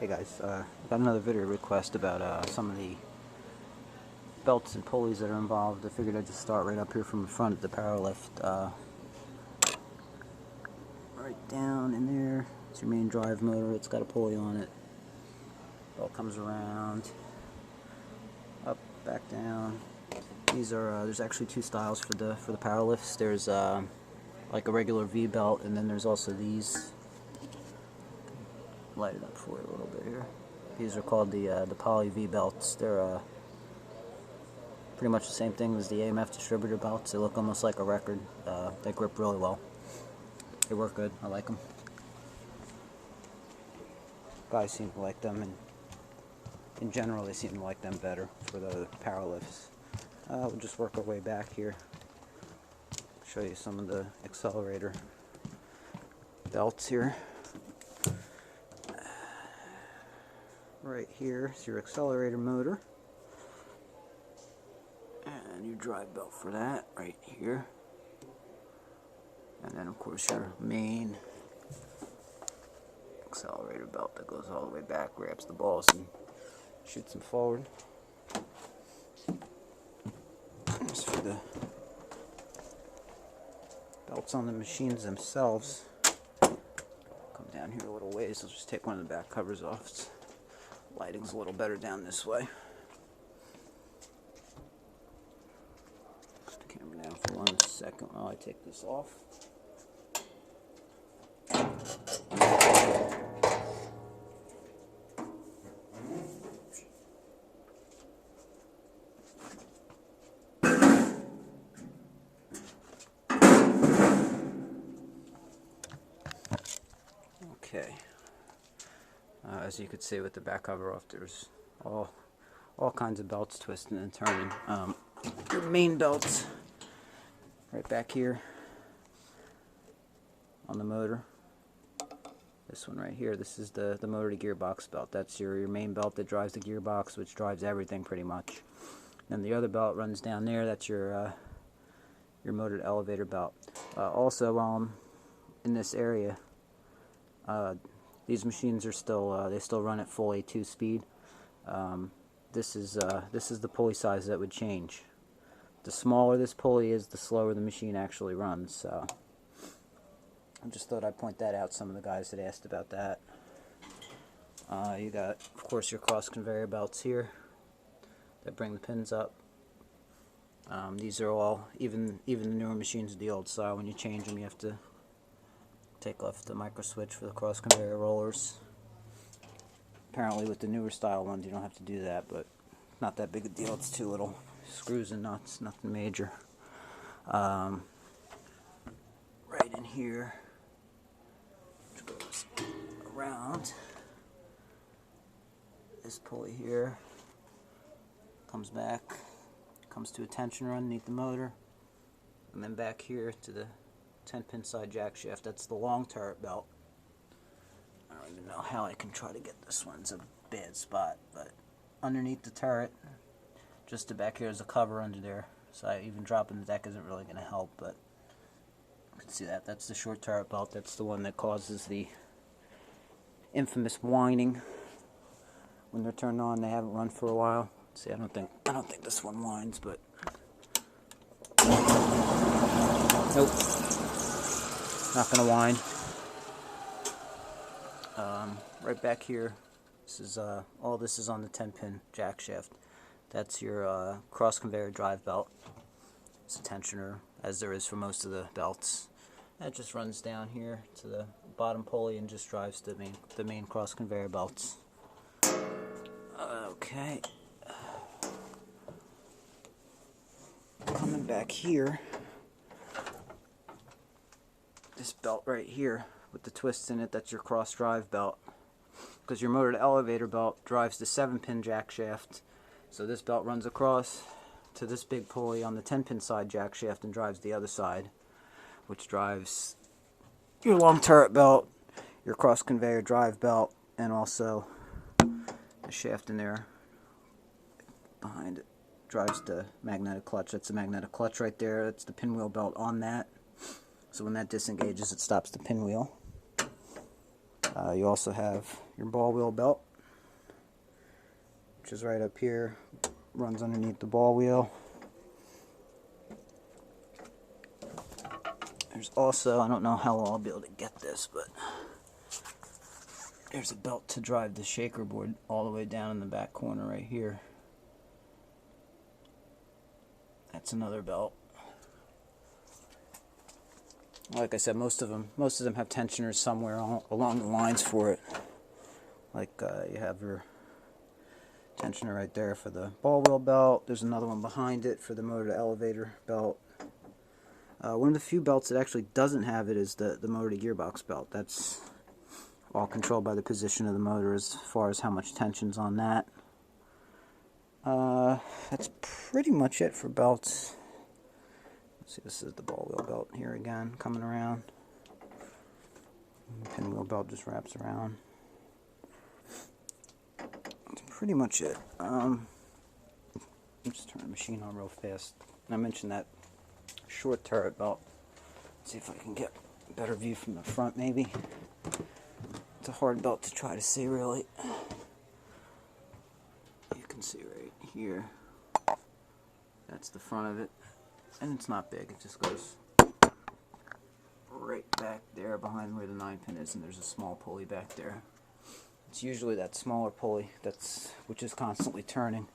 Hey guys, got another video request about some of the belts and pulleys that are involved. I figured I'd just start right up here from the front of the power lift. Right down in there, it's your main drive motor. It's got a pulley on it. Belt comes around, up, back down. These are there's actually two styles for the power lifts. There's like a regular V belt, and then there's also these. Light it up for you a little bit here. These are called the Poly V belts. They're pretty much the same thing as the AMF distributor belts. They look almost like a record. They grip really well. They work good. I like them. Guys seem to like them, and in general they seem to like them better for the power lifts. We'll just work our way back here. Show you some of the Accelerator belts here. Right here is your Accelerator motor, and your drive belt for that right here, and then of course your main Accelerator belt that goes all the way back, grabs the balls and shoots them forward. As for the belts on the machines themselves, come down here a little ways. I'll just take one of the back covers off. Lighting's a little better down this way. Put the camera down for 1 second while I take this off. Okay. As you can see with the back cover off, there's all kinds of belts twisting and turning. Your main belts right back here on the motor. This one right here, this is the motor to gearbox belt. That's your main belt that drives the gearbox, which drives everything pretty much. And the other belt runs down there. That's your motor to elevator belt. Also, in this area, these machines are still they still run at full A2 speed. This is the pulley size that would change. The smaller this pulley is, the slower the machine actually runs. So I just thought I'd point that out. Some of the guys had asked about that. You got, of course, your cross conveyor belts here that bring the pins up. These are all, even the newer machines, the old style. When you change them, you have to take off the micro switch for the cross conveyor rollers. Apparently with the newer style ones you don't have to do that, but not that big a deal. It's two little screws and nuts, nothing major. Right in here, which goes around this pulley here, comes back, comes to a tensioner underneath the motor, and then back here to the 10-pin side jack shaft. That's the long turret belt. I don't even know how I can try to get this one. It's a bad spot, but underneath the turret, just to back here, is a cover under there. So even dropping the deck isn't really going to help, but you can see that. That's the short turret belt. That's the one that causes the infamous whining when they're turned on. They haven't run for a while. See, I don't think this one whines, but nope. Not gonna whine. Right back here, this is all this is on the 10-pin jack shaft. That's your cross conveyor drive belt. It's a tensioner, as there is for most of the belts. That just runs down here to the bottom pulley and just drives the main cross conveyor belts. Okay. Coming back here. This belt right here with the twists in it, that's your cross drive belt, because your motor to elevator belt drives the 7-pin jack shaft. So this belt runs across to this big pulley on the 10-pin side jack shaft and drives the other side, which drives your long turret belt, your cross conveyor drive belt, and also the shaft in there behind it drives the magnetic clutch. That's the magnetic clutch right there. That's the pinwheel belt on that. So when that disengages, it stops the pinwheel. You also have your ball wheel belt. which is right up here, runs underneath the ball wheel. There's also, I don't know how well I'll be able to get this, but there's a belt to drive the shaker board all the way down in the back corner right here. That's another belt. Like I said, most of them have tensioners somewhere along the lines for it. Like you have your tensioner right there for the ball wheel belt. There's another one behind it for the motor to elevator belt. One of the few belts that actually doesn't have it is the motor to gearbox belt. That's all controlled by the position of the motor as far as how much tension's on that. That's pretty much it for belts. Let's see, this is the ball wheel belt here again, coming around. Pinwheel belt just wraps around. That's pretty much it. I'm just turning the machine on real fast. And I mentioned that short turret belt. Let's see if I can get a better view from the front, maybe. It's a hard belt to try to see, really. You can see right here. That's the front of it. And it's not big, it just goes right back there behind where the 9-pin is, and there's a small pulley back there. It's usually that smaller pulley which is constantly turning,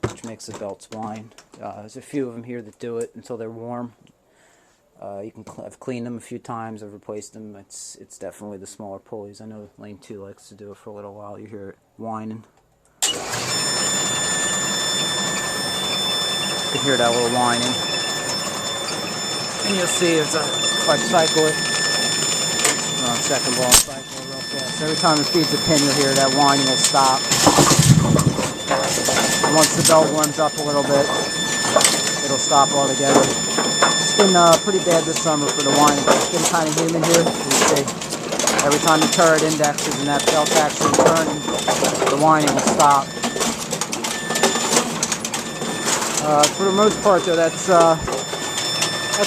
which makes the belts whine. There's a few of them here that do it until they're warm. I've cleaned them a few times, I've replaced them. It's definitely the smaller pulleys. I know Lane 2 likes to do it for a little while. You hear it whining. You can hear that little whining. And you'll see if I cycle it, second ball, cycle it real fast. Every time it feeds a pin, you'll hear that whining will stop. And once the belt warms up a little bit, it'll stop altogether. It's been pretty bad this summer for the whining. It's been kind of humid here. You see, every time the turret indexes and that belt's actually turning, the whining will stop. For the most part, though, that's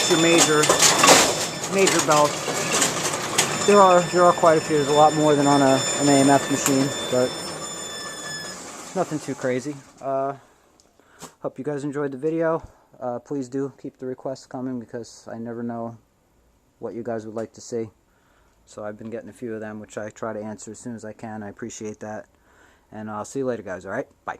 your major belt. There are quite a few. There's a lot more than on an AMF machine, but it's nothing too crazy. Hope you guys enjoyed the video. Please do keep the requests coming because I never know what you guys would like to see. So I've been getting a few of them, which I try to answer as soon as I can. I appreciate that. And I'll see you later, guys. All right? Bye.